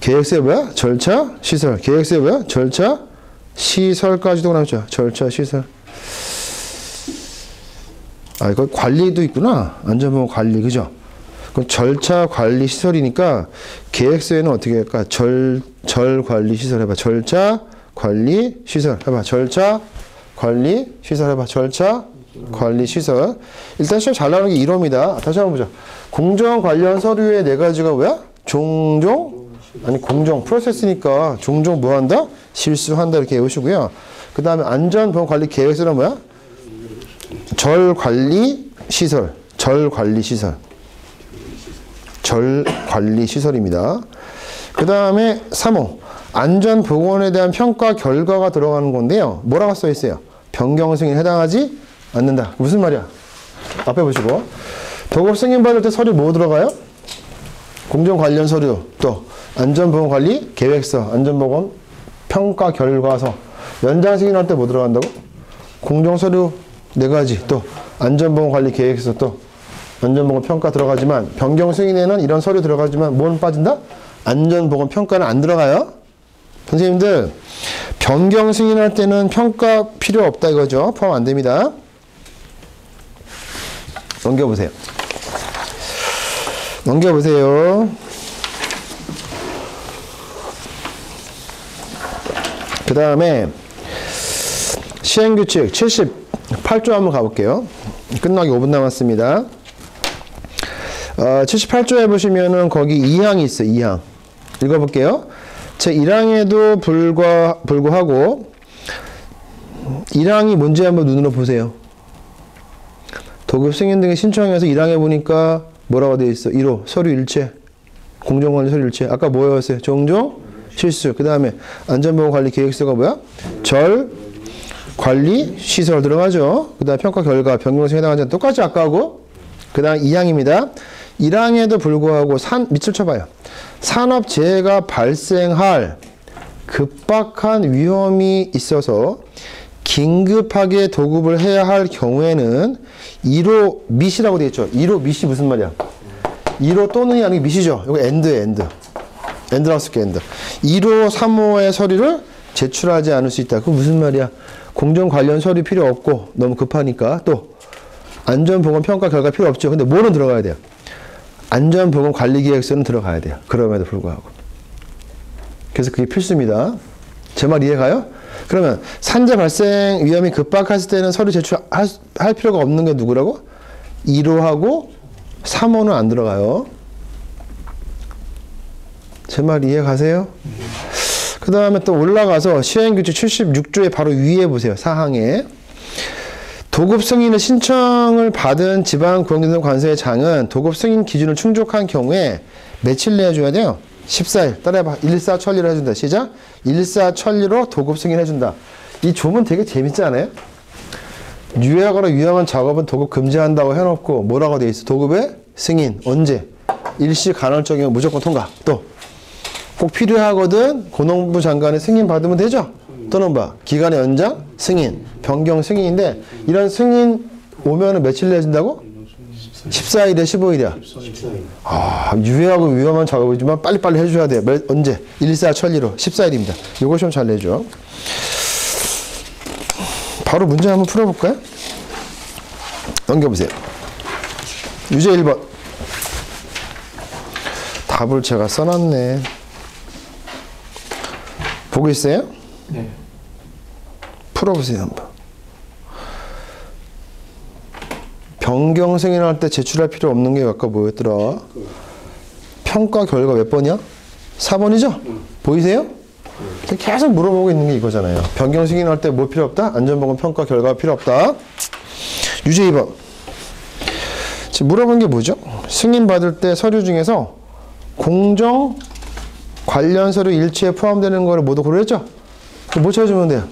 Speaker 1: 계획서에 뭐야? 절차, 시설. 계획서에 뭐야? 절차, 시설까지도 나오죠. 절차, 시설. 아, 이거 관리도 있구나. 안전보건 관리, 그죠? 그럼 절차, 관리, 시설이니까 계획서에는 어떻게 할까? 절 관리, 시설 해봐. 절차, 관리, 시설 해봐. 절차, 관리, 시설 해봐. 절차, 관리, 시설. 일단 시험 잘 나오는 게 1호입니다. 다시 한번 보자. 공정 관련 서류의 4가지가 뭐야? 공정, 프로세스니까 종종 뭐 한다? 실수한다. 이렇게 외우시고요. 그 다음에 안전보건관리 계획서는 뭐야? 절관리시설. 절관리시설입니다. 그 다음에 3호. 안전보건에 대한 평가 결과가 들어가는 건데요. 뭐라고 써 있어요? 변경 승인에 해당하지 않는다. 무슨 말이야? 앞에 보시고. 도급 승인 받을 때 서류 뭐 들어가요? 공정 관련 서류, 또 안전보건관리 계획서, 안전보건 평가 결과서. 연장 승인할 때 뭐 들어간다고? 공정서류 4가지, 또 안전보건관리 계획서, 또 안전보건 평가 들어가지만 변경 승인에는 이런 서류 들어가지만 뭐는 빠진다? 안전보건 평가는 안 들어가요. 선생님들 변경 승인할 때는 평가 필요 없다 이거죠. 포함 안 됩니다. 넘겨보세요. 그 다음에 시행규칙 78조 한번 가볼게요. 끝나기 5분 남았습니다. 78조에 보시면은 거기 2항이 있어요. 2항. 읽어볼게요. 제 1항에도 불구하고 1항이 뭔지 한번 눈으로 보세요. 도급 승인 등의 신청해서 1항에 보니까 뭐라고 되어 있어? 1호 서류 일체. 공정관리 서류 일체. 아까 뭐였어요? 종종 실수. 그 다음에 안전보건관리 계획서가 뭐야? 절 관리 시설 들어가죠. 그 다음에 평가 결과 변경승에 해당하지 않는 똑같이 아까하고. 그 다음 2항입니다. 1항에도 불구하고 밑줄 쳐봐요. 산업재해가 발생할 급박한 위험이 있어서 긴급하게 도급을 해야 할 경우에는 1호 밋이라고 되어 있죠. 1호 밋이 무슨 말이야? 1호 또는이 아니고 밋이죠. 이거 엔드라고 쓸게, 엔드. 1호, 3호의 서류를 제출하지 않을 수 있다. 그건 무슨 말이야? 공정 관련 서류 필요 없고 너무 급하니까. 또 안전보건 평가 결과 필요 없죠. 근데 뭐는 들어가야 돼요? 안전보건 관리계획서는 들어가야 돼요. 그럼에도 불구하고. 그래서 그게 필수입니다. 제 말 이해가요? 그러면 산재 발생 위험이 급박했을 때는 서류 제출할 필요가 없는 게 누구라고? 1호하고 3호는 안 들어가요. 제 말 이해 가세요? 그 다음에 또 올라가서 시행규칙 76조의 바로 위에 보세요. 사항에. 도급 승인의 신청을 받은 지방구청장 관서의 장은 도급 승인 기준을 충족한 경우에 며칠 내줘야 돼요? 14일. 따라해봐. 일사천리로 해준다. 시작. 일사천리로 도급 승인해준다. 이 조문 되게 재밌지 않아요? 유예하거나 위험한 작업은 도급 금지한다고 해놓고 뭐라고 돼 있어? 도급의 승인. 언제? 일시 간헐적이면 무조건 통과. 또 꼭 필요하거든 고농부 장관의 승인 받으면 되죠? 또는 봐. 기간의 연장, 승인, 변경 승인인데 이런 승인 오면은 며칠 내준다고? 14일에 15일이야.
Speaker 3: 14일.
Speaker 1: 아, 유해하고 위험한 작업이지만 빨리빨리 해줘야 돼. 언제? 일사천리로 14일입니다. 요거 좀 잘 내줘. 바로 문제 한번 풀어볼까요? 넘겨보세요. 유제 1번. 답을 제가 써놨네. 보고 있어요?
Speaker 2: 네.
Speaker 1: 풀어보세요 한번. 변경 승인할 때 제출할 필요 없는 게 아까 뭐였더라? 평가 결과 몇 번이야? 4번이죠? 보이세요? 계속 물어보고 있는 게 이거잖아요. 변경 승인할 때 뭐 필요 없다? 안전보건 평가 결과 필요 없다. 유제 2번. 지금 물어본 게 뭐죠? 승인 받을 때 서류 중에서 공정 관련 서류 일체에 포함되는 거를 모두 고려했죠? 뭐 찾아주면 돼요?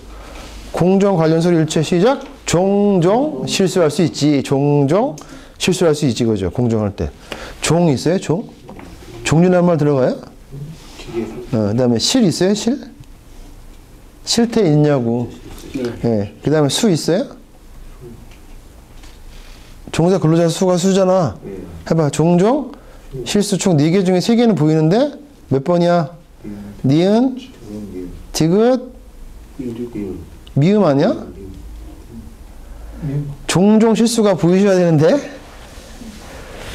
Speaker 1: 공정 관련 서류 일체 시작. 종종 실수할 수 있지. 종종 실수할 수 있지. 그죠? 공정할 때. 종 있어요? 종? 종류란 말 들어가요? 그 다음에 실 있어요? 실? 실태 있냐고. 네. 그 다음에 수 있어요? 종사 근로자 수가 수잖아. 해봐. 종종 실수 총 4개 중에 3개는 보이는데 몇 번이야? 니은, 디귿, 미음 아니야? 종종 실수가 보이셔야 되는데.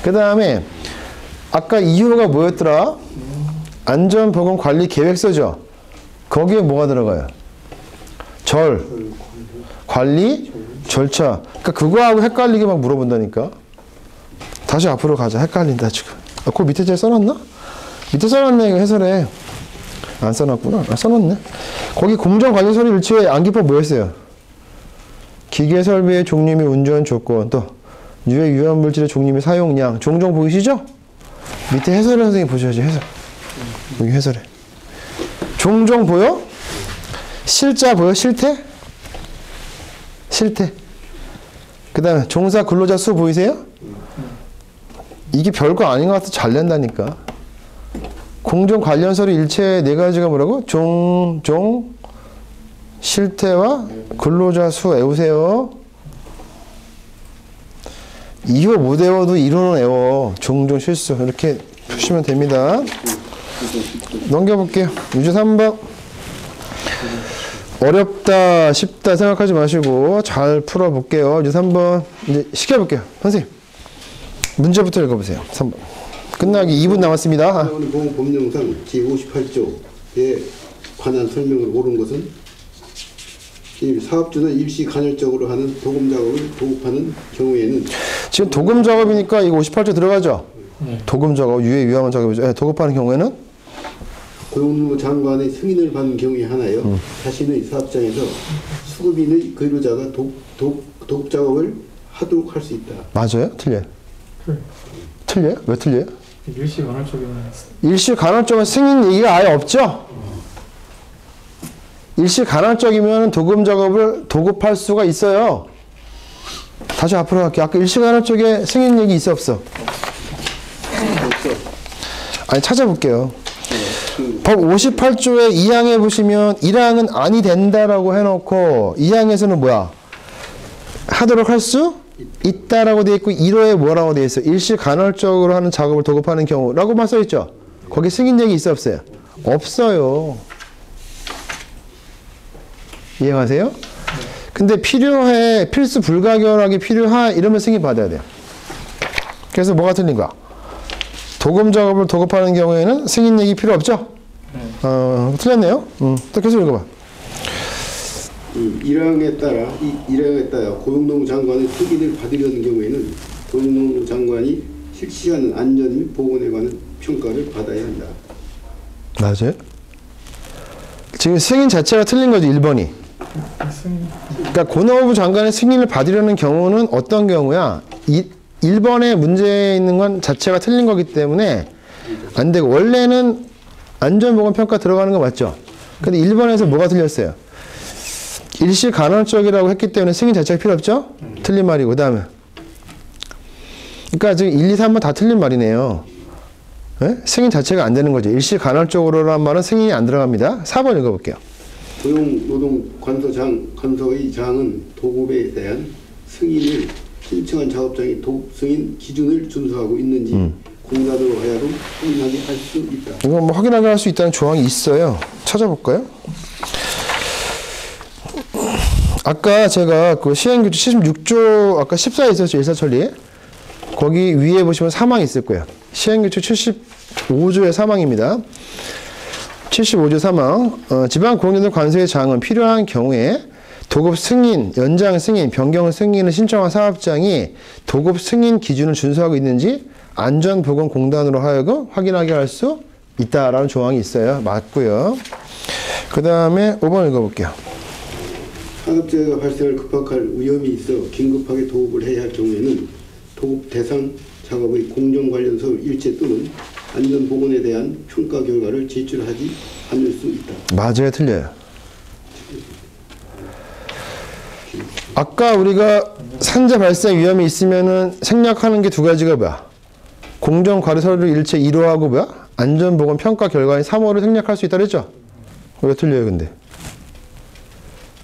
Speaker 1: 그 다음에 아까 2호가 뭐였더라? 안전보건관리 계획서죠. 거기에 뭐가 들어가요? 절, 관리, 절차. 그러니까 그거하고 헷갈리게 막 물어본다니까. 다시 앞으로 가자. 헷갈린다 지금. 아, 그 밑에 제 써놨나? 밑에 써놨네. 이거 해설해. 안 써놨구나. 아, 써놨네. 거기 공정관리서류 일체의 암기법 뭐였어요? 기계설비의 종류 및 운전 조건, 또 유해 유해물질의 종류 및 사용량. 종종 보이시죠? 밑에 해설을 선생님 보셔야지. 해설. 여기 해설해. 종종 보여? 실자 보여? 실태? 실태. 그 다음에 종사 근로자 수 보이세요? 이게 별거 아닌 것 같아. 잘 낸다니까. 공정 관련 서류 일체 4가지가 뭐라고? 종종 실태와 근로자 수 외우세요. 2호 못 외워도 1호는 외워. 종종 실수. 이렇게 푸시면 됩니다. 넘겨볼게요. 유제 3번. 어렵다, 쉽다 생각하지 마시고 잘 풀어볼게요. 유제 3번. 이제 시켜볼게요. 선생님. 문제부터 읽어보세요. 3번. 끝나기 2분 남았습니다.
Speaker 4: 오늘 보건법령상 제58조에 관한 설명을 옳은 것은 사업주는 일시 간헐적으로 하는 도금 작업을 도급하는 경우에는
Speaker 1: 지금 도금 작업이니까 이거 58조 들어가죠? 도금 작업, 유해 위험한 작업이죠. 네, 도급하는 경우에는
Speaker 4: 고용노동부 장관의 승인을 받는 경우에 하나여 자신의 사업장에서 수급인의 근로자가 도급 작업을 하도록 할 수 있다.
Speaker 1: 맞아요? 틀려요? 틀려요? 왜 틀려요?
Speaker 2: 일시 간헐적이면
Speaker 1: 일시 간헐적은 승인 얘기가 아예 없죠? 일시 간헐적이면 도금 작업을 도급할 수가 있어요. 다시 앞으로 갈게요. 아까 일시 간헐적에 승인 얘기 있어 없어? 아니 찾아볼게요. 법 58조의 2항에 보시면 1항은 아니 된다라고 해놓고 2항에서는 뭐야? 하도록 할 수 있다라고 되어 있고 1호에 뭐라고 되어 있어? 일시 간헐적으로 하는 작업을 도급하는 경우라고만 써 있죠. 거기 승인 얘기 있어 없어요? 없어요. 이해가세요? 근데 필요해, 필수 불가결하게 필요하 이러면 승인 받아야 돼요. 그래서 뭐가 틀린 거야? 도금 작업을 도급하는 경우에는 승인 얘기 필요 없죠? 틀렸네요. 또 계속 읽어봐.
Speaker 4: 1항에 따라 고용노무 장관의 승인을 받으려는 경우에는 고용노무 장관이 실시하는 안전 및 보건에 관한 평가를 받아야 한다.
Speaker 1: 맞아요? 지금 승인 자체가 틀린 거죠, 1번이. 그러니까 고노부 장관의 승인을 받으려는 경우는 어떤 경우야? 1번에 문제 있는 건 자체가 틀린 거기 때문에 안 되고, 원래는 안전보건평가 들어가는 거 맞죠? 근데 1번에서 뭐가 틀렸어요? 일시 간헐적이라고 했기 때문에 승인 자체가 필요 없죠? 틀린 말이고, 그 다음에. 그러니까 지금 1, 2, 3번 다 틀린 말이네요. 네? 승인 자체가 안 되는 거죠. 일시 간헐적으로란 말은 승인이 안 들어갑니다. 4번 읽어볼게요.
Speaker 4: 고용노동관서의 장은 도급에 대한 승인을 신청한 작업장이 도급 승인 기준을 준수하고 있는지 공단으로 하여금 확인하게 할 수 있다.
Speaker 1: 이건 뭐 확인하게 할 수 있다는 조항이 있어요. 찾아볼까요? 아까 제가 그 시행규칙 76조 아까 14에 있었죠, 일사천리. 거기 위에 보시면 사망이 있을 거예요. 시행규칙 75조의 사망입니다. 75조 사망. 지방공무원 관서의 장은 필요한 경우에 도급 승인, 연장 승인, 변경 승인을 신청한 사업장이 도급 승인 기준을 준수하고 있는지 안전보건공단으로 하여금 확인하게 할 수 있다라는 조항이 있어요. 맞고요. 그 다음에 5번 읽어볼게요.
Speaker 4: 산업재해가 발생할 급박할 위험이 있어 긴급하게 도급을 해야 할 경우에는 도급 대상 작업의 공정 관련 서류 일체 또는 안전보건에 대한 평가 결과를 제출하지 않을 수 있다. 맞아요, 틀려요?
Speaker 1: 아까 우리가 산재 발생 위험이 있으면은 생략하는 게 두 가지가 뭐야? 공정 과료 서류 일체 1호하고 뭐야? 안전보건 평가 결과인 3호를 생략할 수 있다 그랬죠? 왜 틀려요, 근데?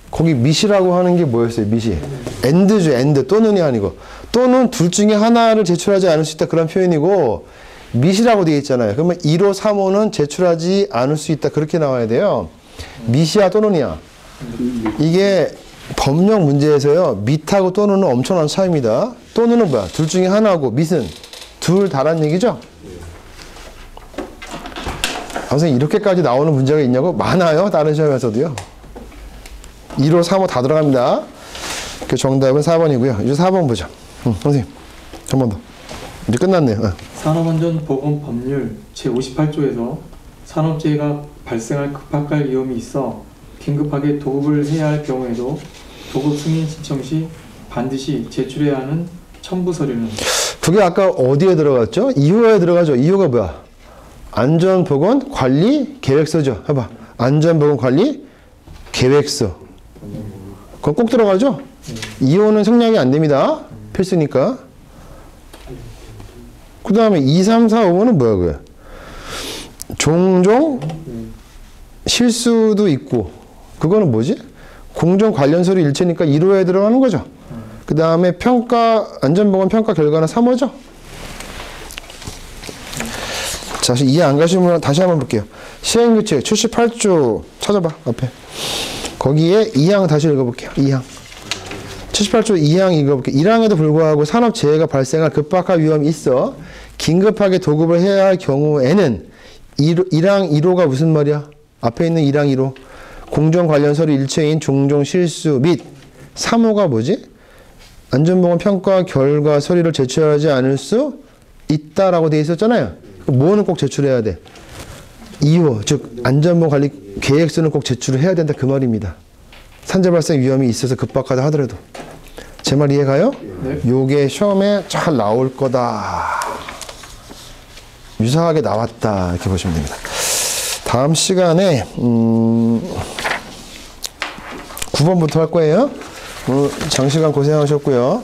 Speaker 1: 거기 미시라고 하는 게 뭐였어요, 미시? 엔드죠, 엔드. 또는이 아니고. 또는 둘 중에 하나를 제출하지 않을 수 있다, 그런 표현이고, 미시라고 되어 있잖아요. 그러면 1호, 3호는 제출하지 않을 수 있다, 그렇게 나와야 돼요. 미시야, 또는이야. 이게 법령 문제에서요, 밑하고 또는은 엄청난 차이입니다. 또는은 뭐야? 둘 중에 하나고, 밑은 둘 다란 얘기죠? 선생님, 이렇게까지 나오는 문제가 있냐고? 많아요, 다른 시험에서도요. 2호, 3호 다 들어갑니다. 그 정답은 4번이고요. 이제 4번 보죠. 선생님, 한 번 더. 이제 끝났네요.
Speaker 2: 산업안전보건법률 제58조에서 산업재해가 발생할 급박할 위험이 있어 긴급하게 도급을 해야 할 경우에도 도급 승인 신청 시 반드시 제출해야 하는 첨부 서류는?
Speaker 1: 그게 아까 어디에 들어갔죠? 2호에 들어가죠. 2호가 뭐야? 안전보건관리계획서죠. 해봐. 안전보건관리 계획서. 그건 꼭 들어가죠? 2호는 생략이 안 됩니다. 필수니까. 그 다음에 2, 3, 4, 5번은 뭐야, 그게? 종종 실수도 있고, 그거는 뭐지? 공정 관련 서류 일체니까 1호에 들어가는 거죠. 그 다음에 평가, 안전보건 평가 결과는 3호죠. 자, 이해 안 가시면 다시 한번 볼게요. 시행규칙 78조 찾아봐, 앞에. 거기에 2항 다시 읽어볼게요. 2항. 78조 2항 읽어볼게요. 1항에도 불구하고 산업재해가 발생할 급박한 위험이 있어 긴급하게 도급을 해야 할 경우에는 1항 1호가 무슨 말이야? 앞에 있는 1항 1호. 공정 관련 서류 일체인 종종 실수 및 3호가 뭐지? 안전보건 평가 결과 서류를 제출하지 않을 수 있다라고 되어 있었잖아요. 뭐는 꼭 제출해야 돼? 2호, 즉 안전보건 관리 계획서는 꼭 제출을 해야 된다, 그 말입니다. 산재 발생 위험이 있어서 급박하다 하더라도. 제 말 이해가요?
Speaker 2: 네.
Speaker 1: 요게 시험에 잘 나올 거다. 유사하게 나왔다, 이렇게 보시면 됩니다. 다음 시간에 9번부터 할 거예요. 오늘 장시간 고생하셨고요.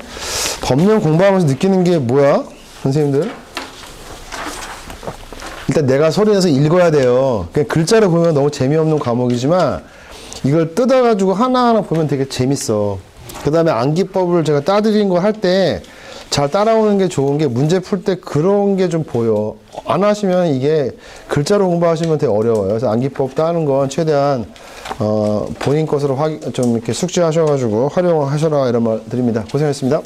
Speaker 1: 법령 공부하면서 느끼는 게 뭐야? 선생님들? 일단 내가 소리내서 읽어야 돼요. 그냥 글자를 보면 너무 재미없는 과목이지만 이걸 뜯어가지고 하나하나 보면 되게 재밌어. 그 다음에 암기법을 제가 따드린 거 할 때 잘 따라오는 게 좋은 게 문제 풀 때 그런 게 좀 보여. 안 하시면 이게 글자로 공부하시면 되게 어려워요. 그래서 암기법 따는 건 최대한 본인 것으로 좀 이렇게 숙지하셔가지고 활용하셔라, 이런 말 드립니다. 고생했습니다.
Speaker 2: 아...